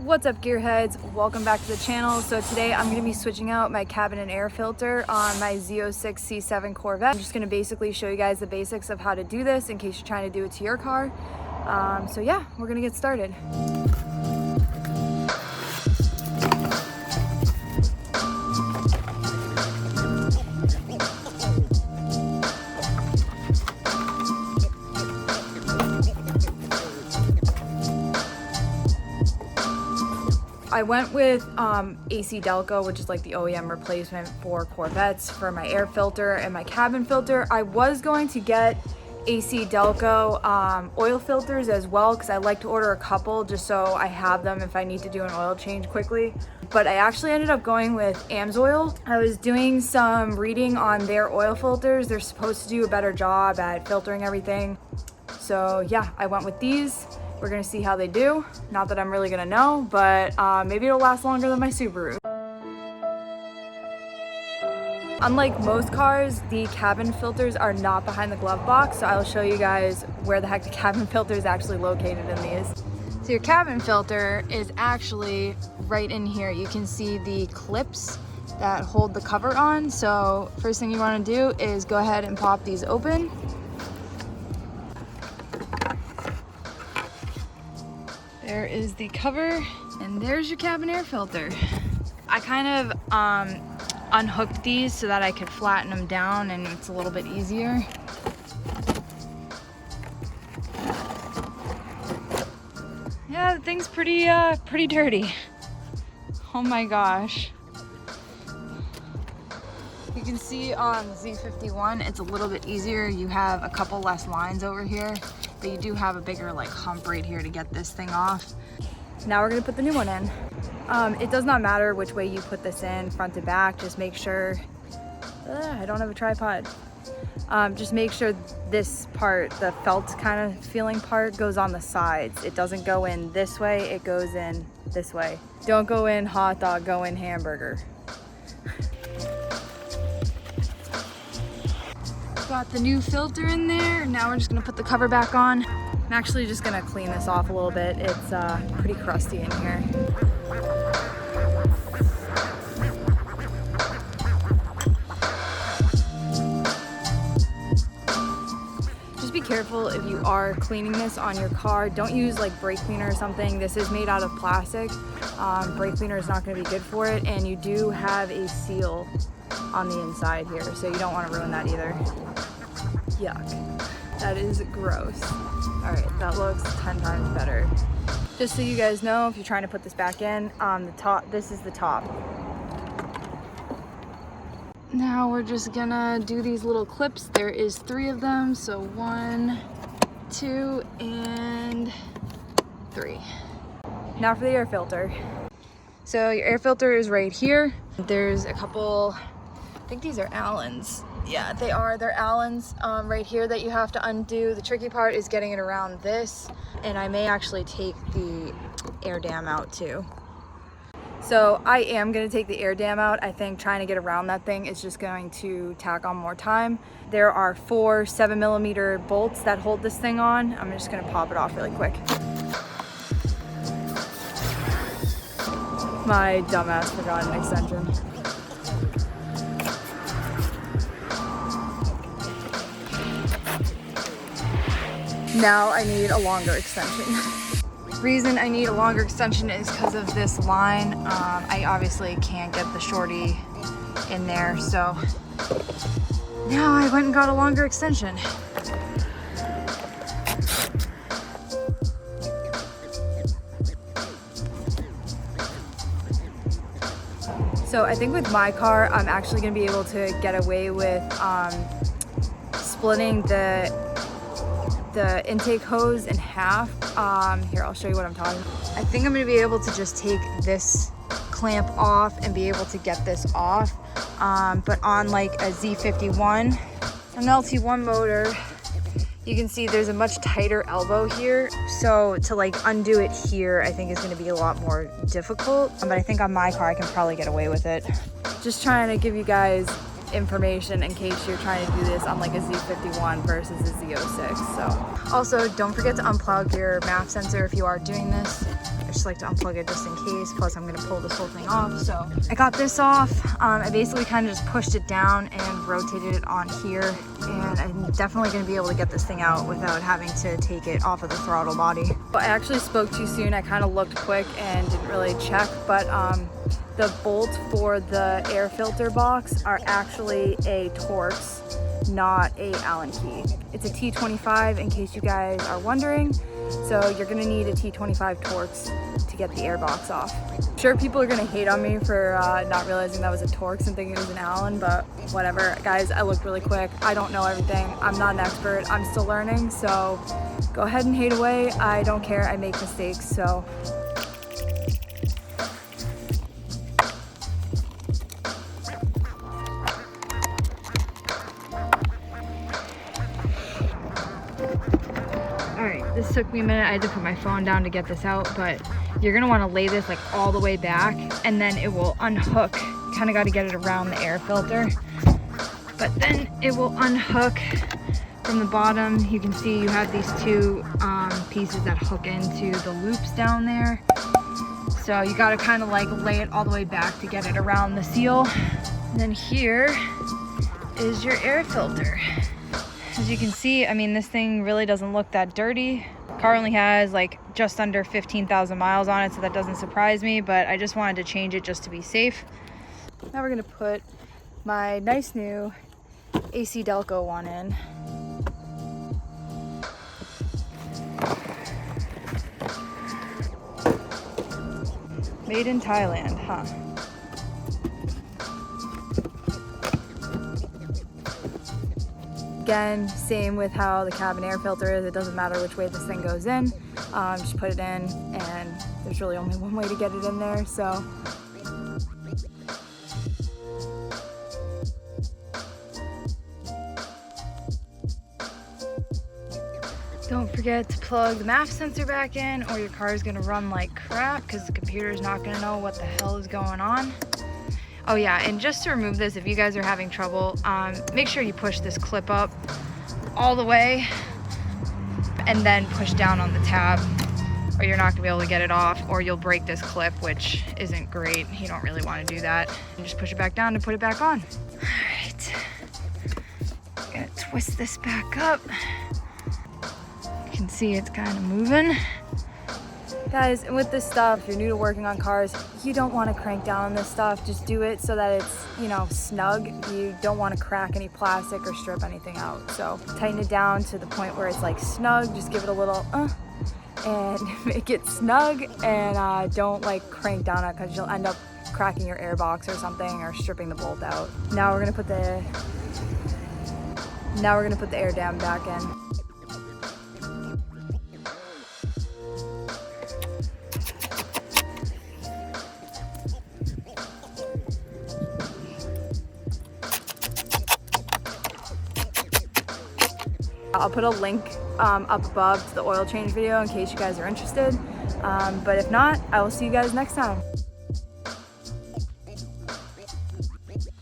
What's up, Gearheads? Welcome back to the channel. So today I'm going to be switching out my cabin and air filter on my Z06 C7 Corvette. I'm just going to basically show you guys the basics of how to do this in case you're trying to do it to your car. So yeah, we're going to get started. I went with AC Delco, which is like the OEM replacement for Corvettes, for my air filter and my cabin filter. I was going to get AC Delco oil filters as well because I like to order a couple just so I have them if I need to do an oil change quickly. But I actually ended up going with AMSOIL. I was doing some reading on their oil filters. They're supposed to do a better job at filtering everything. So yeah, I went with these. We're gonna see how they do. Not that I'm really gonna know, but maybe it'll last longer than my Subaru. Unlike most cars, the cabin filters are not behind the glove box, so I'll show you guys where the heck the cabin filter is actually located in these. So your cabin filter is actually right in here. You can see the clips that hold the cover on. So first thing you wanna do is go ahead and pop these open. There is the cover, and there's your cabin air filter. I kind of unhooked these so that I could flatten them down and it's a little bit easier. Yeah, the thing's pretty dirty. Oh my gosh. You can see on the Z51, it's a little bit easier. You have a couple less lines over here, but you do have a bigger like hump right here to get this thing off. Now we're gonna put the new one in. It does not matter which way you put this in, front to back, just make sure, I don't have a tripod. Just make sure this part, the felt kind of feeling part, goes on the sides. It doesn't go in this way, it goes in this way. Don't go in hot dog, go in hamburger. Got the new filter in there. Now we're just gonna put the cover back on. I'm actually just gonna clean this off a little bit. It's pretty crusty in here. Just be careful if you are cleaning this on your car. Don't use like brake cleaner or something. This is made out of plastic. Brake cleaner is not gonna be good for it, and you do have a seal on the inside here, so you don't want to ruin that either. Yuck. That is gross. Alright, that looks 10 times better. Just so you guys know, if you're trying to put this back in, the top, this is the top. Now we're just gonna do these little clips. There is 3 of them, so 1, 2, and 3. Now for the air filter. So your air filter is right here. There's a couple, I think these are Allens. Yeah, they are. They're Allens right here that you have to undo. The tricky part is getting it around this, and I may actually take the air dam out too. So I am going to take the air dam out. I think trying to get around that thing is just going to tack on more time. There are 4 7mm bolts that hold this thing on. I'm just going to pop it off really quick. My dumbass forgot an extension. Now I need a longer extension. Reason I need a longer extension is because of this line. I obviously can't get the shorty in there, so now I went and got a longer extension. So I think with my car, I'm actually gonna be able to get away with splitting the intake hose in half. Here, I'll show you what I'm talking about. I think I'm gonna be able to just take this clamp off and be able to get this off. But on like a Z51, an LT1 motor, you can see there's a much tighter elbow here. So to like undo it here, I think is gonna be a lot more difficult. But I think on my car, I can probably get away with it. Just trying to give you guys information in case you're trying to do this on like a Z51 versus a Z06. So also don't forget to unplug your MAP sensor if you are doing this. just like to unplug it just in case. Plus I'm gonna pull this whole thing off. So I got this off. I basically kind of just pushed it down and rotated it on here. And I'm definitely gonna be able to get this thing out without having to take it off of the throttle body. But I actually spoke too soon. I kind of looked quick and didn't really check, but the bolts for the air filter box are actually a Torx, not a Allen key. It's a T25 in case you guys are wondering. So you're gonna need a T25 Torx to get the air box off. I'm sure people are gonna hate on me for not realizing that was a Torx and thinking it was an Allen, but whatever. Guys, I looked really quick. I don't know everything. I'm not an expert. I'm still learning, so go ahead and hate away. I don't care. I make mistakes, so. This took me a minute. I had to put my phone down to get this out, but you're gonna wanna lay this like all the way back and then it will unhook. Kind of got to get it around the air filter, but then it will unhook from the bottom. You can see you have these two pieces that hook into the loops down there. So you got to kind of like lay it all the way back to get it around the seal. And then here is your air filter. As you can see, I mean, this thing really doesn't look that dirty. Car only has like just under 15,000 miles on it, so that doesn't surprise me, but I just wanted to change it just to be safe. Now we're gonna put my nice new AC Delco one in. Made in Thailand, huh? Again, same with how the cabin air filter is. It doesn't matter which way this thing goes in. Just put it in, and there's really only one way to get it in there, so. Don't forget to plug the MAF sensor back in, or your car is gonna run like crap because the computer is not gonna know what the hell is going on. Oh yeah, and just to remove this, if you guys are having trouble, make sure you push this clip up all the way and then push down on the tab, or you're not gonna be able to get it off, or you'll break this clip, which isn't great. You don't really wanna do that. And just push it back down to put it back on. All right, I'm gonna twist this back up. You can see it's kind of moving. Guys, and with this stuff, if you're new to working on cars, you don't want to crank down on this stuff. Just do it so that it's, you know, snug. You don't want to crack any plastic or strip anything out. So tighten it down to the point where it's like snug. Just give it a little and make it snug, and don't like crank down on it because you'll end up cracking your airbox or something, or stripping the bolt out. Now we're gonna put the air dam back in. I'll put a link up above to the oil change video in case you guys are interested. But if not, I will see you guys next time.